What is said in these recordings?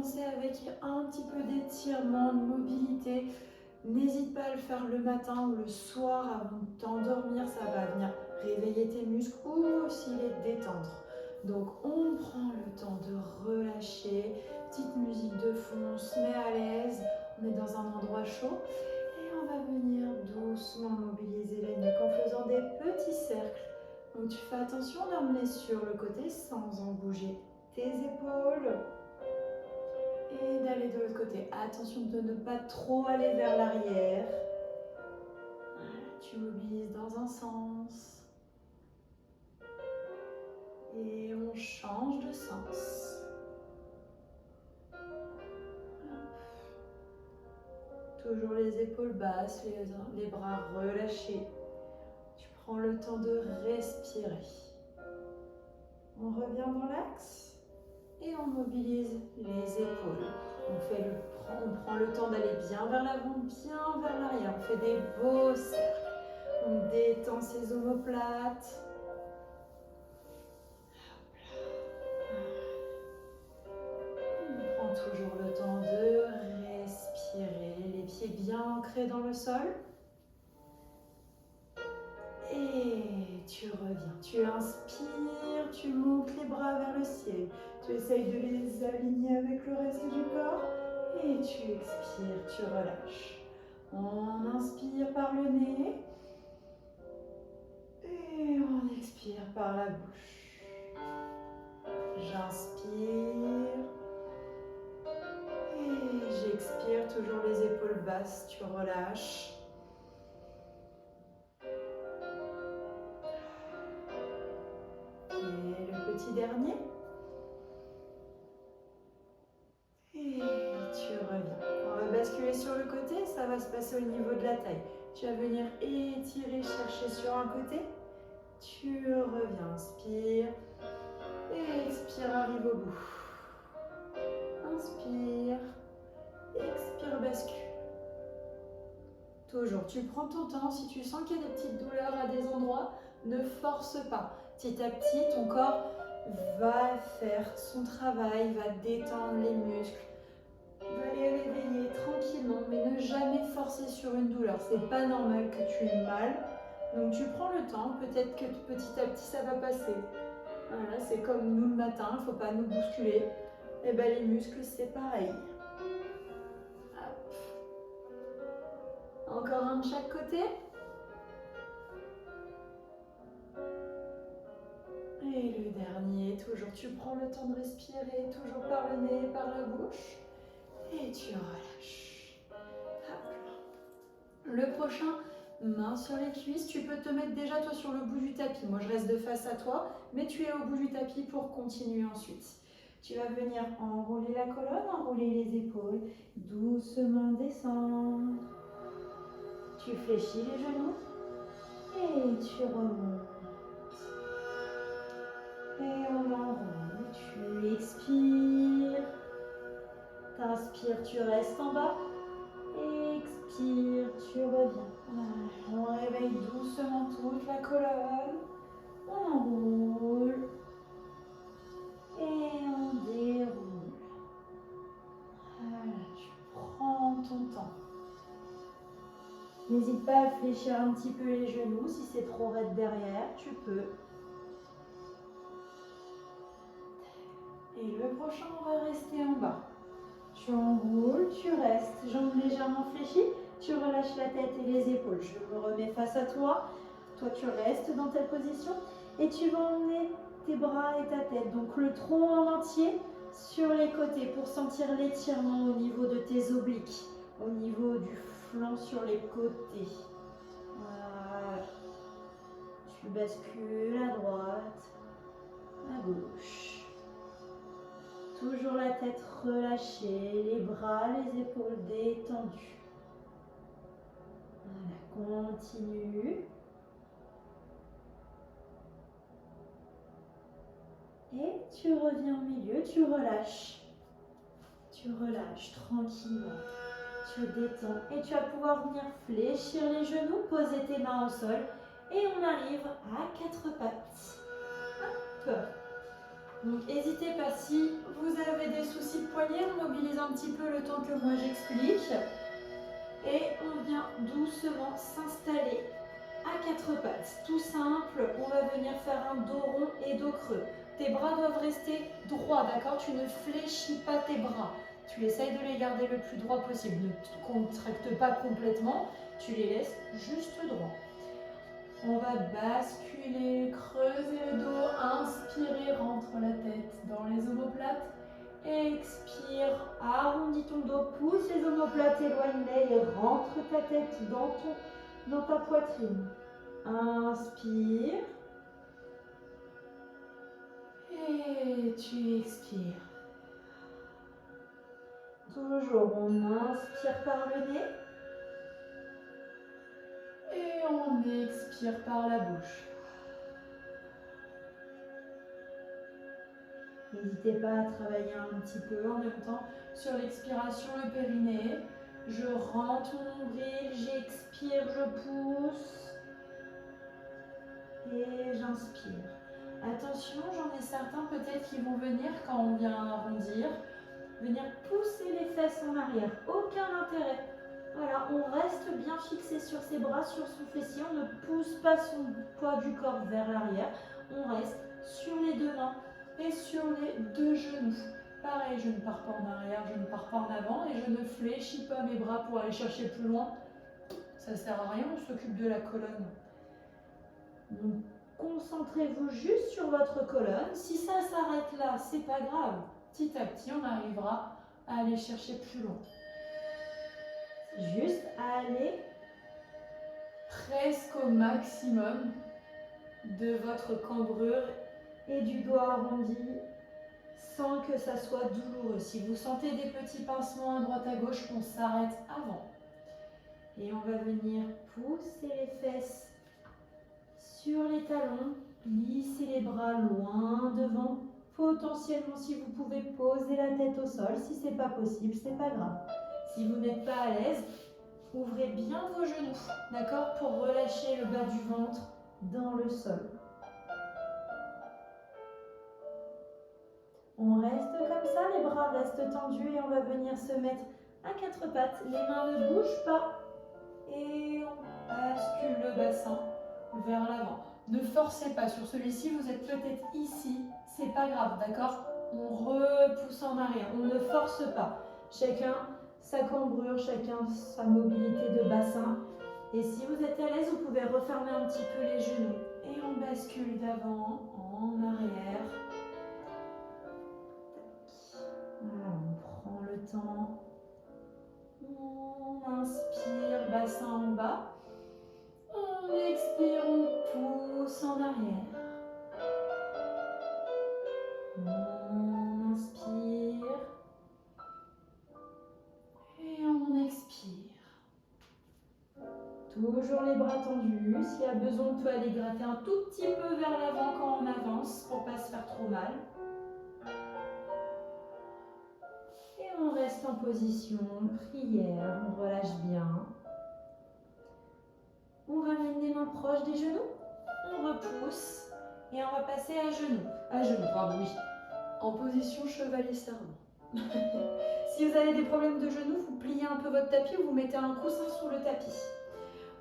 commencer avec un petit peu d'étirement, de mobilité. N'hésite pas à le faire le matin ou le soir avant de t'endormir, ça va venir réveiller tes muscles ou aussi les détendre. Donc on prend le temps de relâcher, petite musique de fond, on se met à l'aise, on est dans un endroit chaud et on va venir doucement mobiliser la nuque en faisant des petits cercles. Donc tu fais attention d'emmener sur le côté sans en bouger tes épaules. Et d'aller de l'autre côté. Attention de ne pas trop aller vers l'arrière. Voilà, tu mobilises dans un sens. Et on change de sens. Toujours les épaules basses, les bras relâchés. Tu prends le temps de respirer. On revient dans l'axe et on mobilise les épaules. On prend le temps d'aller bien vers l'avant, bien vers l'arrière. On fait des beaux cercles. On détend ses omoplates. On prend toujours le temps de respirer. Les pieds bien ancrés dans le sol. Et tu reviens. Tu inspires, tu montes les bras vers le ciel. Tu essayes de les aligner avec le reste du corps. Et tu expires, tu relâches. On inspire par le nez. Et on expire par la bouche. J'inspire. Et j'expire, toujours les épaules basses, tu relâches. Et le petit dernier. Et tu reviens. On va basculer sur le côté, ça va se passer au niveau de la taille. Tu vas venir étirer, chercher sur un côté. Tu reviens, inspire. Et expire, arrive au bout. Inspire. Expire, bascule. Toujours, tu prends ton temps. Si tu sens qu'il y a des petites douleurs à des endroits, ne force pas. Petit à petit, ton corps va faire son travail, va détendre les muscles, va les réveiller tranquillement, mais ne jamais forcer sur une douleur. C'est pas normal que tu aies mal. Donc tu prends le temps, peut-être que petit à petit ça va passer. Voilà, c'est comme nous le matin, il ne faut pas nous bousculer. Et ben les muscles, c'est pareil. Hop. Encore un de chaque côté. Et le dernier, toujours tu prends le temps de respirer, toujours par le nez, par la bouche. Et tu relâches. Hop. Le prochain, main sur les cuisses. Tu peux te mettre déjà toi sur le bout du tapis. Moi je reste de face à toi, mais tu es au bout du tapis pour continuer ensuite. Tu vas venir enrouler la colonne, enrouler les épaules, doucement descendre. Tu fléchis les genoux et tu remontes. Et on enroule, tu expires. T'inspires, tu restes en bas. Expire, tu reviens. On réveille doucement toute la colonne. On enroule. Et on déroule. Voilà, tu prends ton temps. N'hésite pas à fléchir un petit peu les genoux. Si c'est trop raide derrière, tu peux. Et le prochain, on va rester en bas. Tu enroules, tu restes, jambes légèrement fléchies, tu relâches la tête et les épaules. Je me remets face à toi. Toi, tu restes dans ta position et tu vas emmener tes bras et ta tête, donc le tronc en entier sur les côtés pour sentir l'étirement au niveau de tes obliques, au niveau du flanc sur les côtés. Voilà. Tu bascules à droite, à gauche. Toujours la tête relâchée, les bras, les épaules détendues. Voilà, continue. Et tu reviens au milieu, tu relâches. Tu relâches tranquillement. Tu détends et tu vas pouvoir venir fléchir les genoux, poser tes mains au sol et on arrive à 4 pattes. Hop. Donc n'hésitez pas, si vous avez des soucis poignet, on mobilise un petit peu le temps que moi j'explique. Et on vient doucement s'installer à quatre pattes. Tout simple, on va venir faire un dos rond et dos creux. Tes bras doivent rester droits, d'accord? Tu ne fléchis pas tes bras. Tu essayes de les garder le plus droit possible. Ne te contracte pas complètement, tu les laisses juste droits. On va basculer, creuser le dos, inspirer, rentre la tête dans les omoplates. Expire, arrondis ton dos, pousse les omoplates, éloigne-les et rentre ta tête dans ta poitrine. Inspire. Et tu expires. Toujours, on inspire par le nez. Et on expire par la bouche. N'hésitez pas à travailler un petit peu en même temps sur l'expiration, le périnée. Je rentre mon nombril, j'expire, je pousse. Et j'inspire. Attention, j'en ai certains peut-être qui vont venir quand on vient arrondir, venir pousser les fesses en arrière. Aucun intérêt. Voilà, on reste bien fixé sur ses bras, sur son fessier. On ne pousse pas son poids du corps vers l'arrière. On reste sur les deux mains et sur les deux genoux. Pareil, je ne pars pas en arrière, je ne pars pas en avant et je ne fléchis pas mes bras pour aller chercher plus loin. Ça ne sert à rien, on s'occupe de la colonne. Donc, concentrez-vous juste sur votre colonne. Si ça s'arrête là, c'est pas grave. Petit à petit, on arrivera à aller chercher plus loin. Juste à aller presque au maximum de votre cambrure et du dos arrondi sans que ça soit douloureux. Si vous sentez des petits pincements à droite à gauche, on s'arrête avant. Et on va venir pousser les fesses sur les talons, lisser les bras loin devant. Potentiellement, si vous pouvez poser la tête au sol, si ce n'est pas possible, c'est pas grave. Si vous n'êtes pas à l'aise, ouvrez bien vos genoux, d'accord, pour relâcher le bas du ventre dans le sol. On reste comme ça, les bras restent tendus et on va venir se mettre à quatre pattes. Les mains ne bougent pas et on bascule le bassin vers l'avant. Ne forcez pas sur celui-ci, vous êtes peut-être ici, c'est pas grave, d'accord? On repousse en arrière, on ne force pas. Chacun sa cambrure, chacun sa mobilité de bassin. Et si vous êtes à l'aise, vous pouvez refermer un petit peu les genoux. Et on bascule d'avant en arrière. Voilà, on prend le temps. On inspire, bassin en bas. On expire, on pousse en arrière. On inspire. Et on expire. Toujours les bras tendus. S'il y a besoin, on peut aller gratter un tout petit peu vers l'avant quand on avance pour ne pas se faire trop mal. Et on reste en position prière. On relâche bien. On ramène les mains proches des genoux. On repousse. Et on va passer à genoux. À genoux, pardon, oui. En position chevalier serment. Si vous avez des problèmes de genoux, vous pliez un peu votre tapis ou vous mettez un coussin sous le tapis.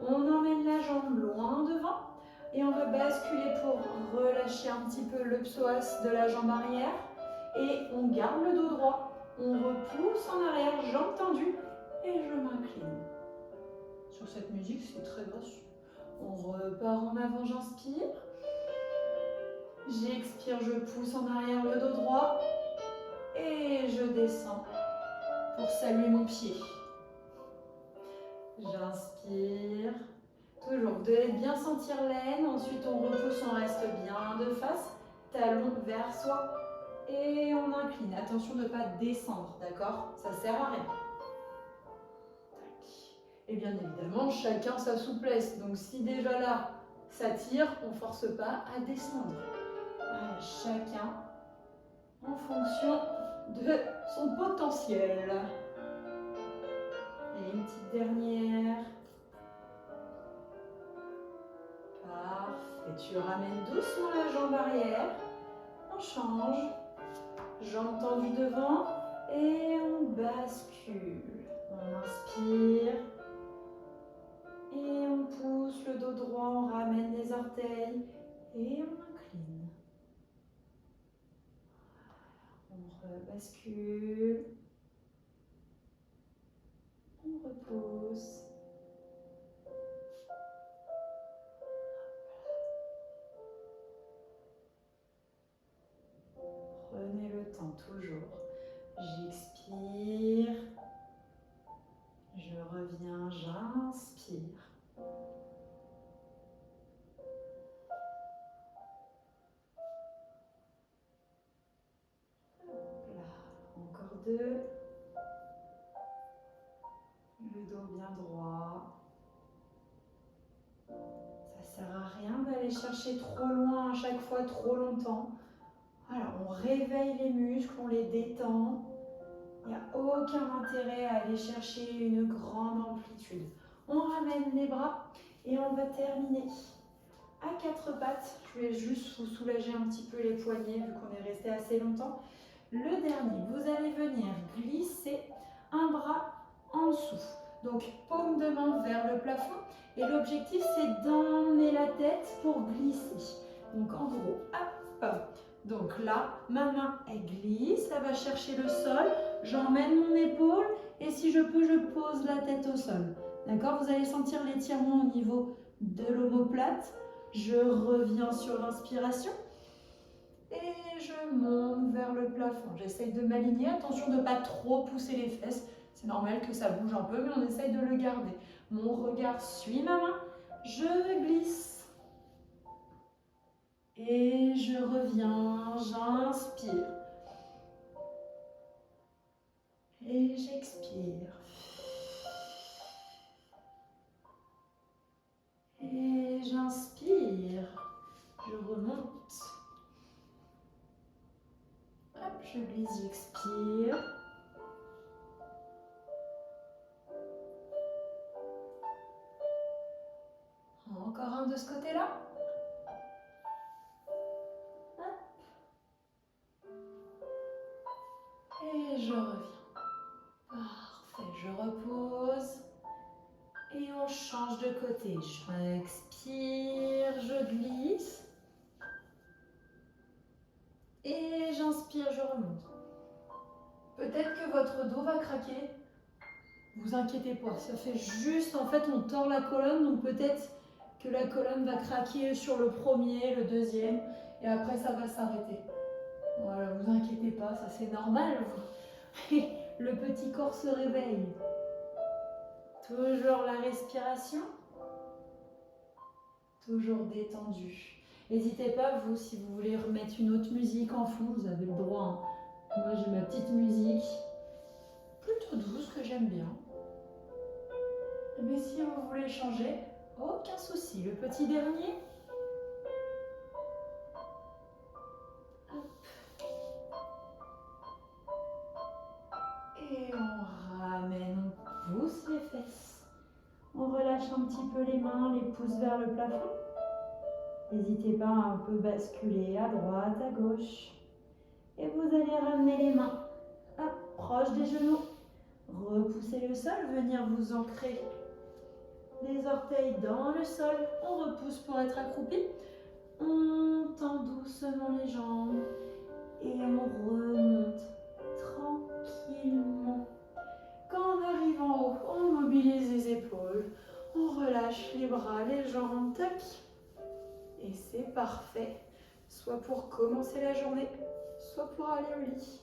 On emmène la jambe loin devant et on va basculer pour relâcher un petit peu le psoas de la jambe arrière. Et on garde le dos droit. On repousse en arrière, jambes tendues et je m'incline. Sur cette musique, c'est très gracieux. On repart en avant, j'inspire. J'expire, je pousse en arrière le dos droit. Et je descends pour saluer mon pied. J'inspire. Toujours, vous devez bien sentir l'aine. Ensuite, on repousse, on reste bien de face. Talon vers soi. Et on incline. Attention de ne pas descendre, d'accord? Ça ne sert à rien. Tac. Et bien évidemment, chacun sa souplesse. Donc si déjà là, ça tire, on ne force pas à descendre. Voilà, chacun en fonction de son potentiel. Et une petite dernière. Parfait. Tu ramènes doucement la jambe arrière. On change. Jambes tendues devant. Et on bascule. On inspire. Et on pousse le dos droit, on ramène les orteils et on incline. On rebascule. On repousse. Prenez le temps toujours. J'expire. Je reviens, j'inspire. Là, encore 2. Le dos bien droit. Ça sert à rien d'aller chercher trop loin à chaque fois, trop longtemps. Voilà, on réveille les muscles, on les détend. Il n'y a aucun intérêt à aller chercher une grande amplitude. On ramène les bras et on va terminer à 4 pattes. Je vais juste vous soulager un petit peu les poignets vu qu'on est resté assez longtemps. Le dernier, vous allez venir glisser un bras en dessous. Donc paume de main vers le plafond. Et l'objectif, c'est d'emmener la tête pour glisser. Donc en gros, hop. Donc là, ma main, elle glisse, elle va chercher le sol. J'emmène mon épaule et si je peux, je pose la tête au sol. D'accord? Vous allez sentir l'étirement au niveau de l'omoplate. Je reviens sur l'inspiration et je monte vers le plafond. J'essaye de m'aligner. Attention de ne pas trop pousser les fesses. C'est normal que ça bouge un peu, mais on essaye de le garder. Mon regard suit ma main. Je glisse. Et je reviens, j'inspire. Et j'expire. Et j'inspire. Je remonte. Hop, je glisse, j'expire. Encore un de ce côté-là. Et je reviens. Parfait, je repose. Et on change de côté. J'expire, je glisse. Et j'inspire, je remonte. Peut-être que votre dos va craquer. Vous inquiétez pas, ça fait juste, en fait, on tord la colonne. Donc peut-être que la colonne va craquer sur le premier, le deuxième. Et après, ça va s'arrêter. Voilà, vous inquiétez pas, ça c'est normal. Le petit corps se réveille. Toujours la respiration. Toujours détendu. N'hésitez pas, vous, si vous voulez remettre une autre musique en fond, vous avez le droit. Hein. Moi, j'ai ma petite musique plutôt douce que j'aime bien. Mais si vous voulez changer, aucun souci. Le petit dernier. Et on ramène, on pousse les fesses. On relâche un petit peu les mains, les pouces vers le plafond. N'hésitez pas à un peu basculer à droite, à gauche. Et vous allez ramener les mains proche des genoux. Repoussez le sol, venir vous ancrer les orteils dans le sol. On repousse pour être accroupi. On tend doucement les jambes et on remonte tranquillement. Quand on arrive en haut, on mobilise les épaules, on relâche les bras, les jambes, tac. Et c'est parfait, soit pour commencer la journée, soit pour aller au lit.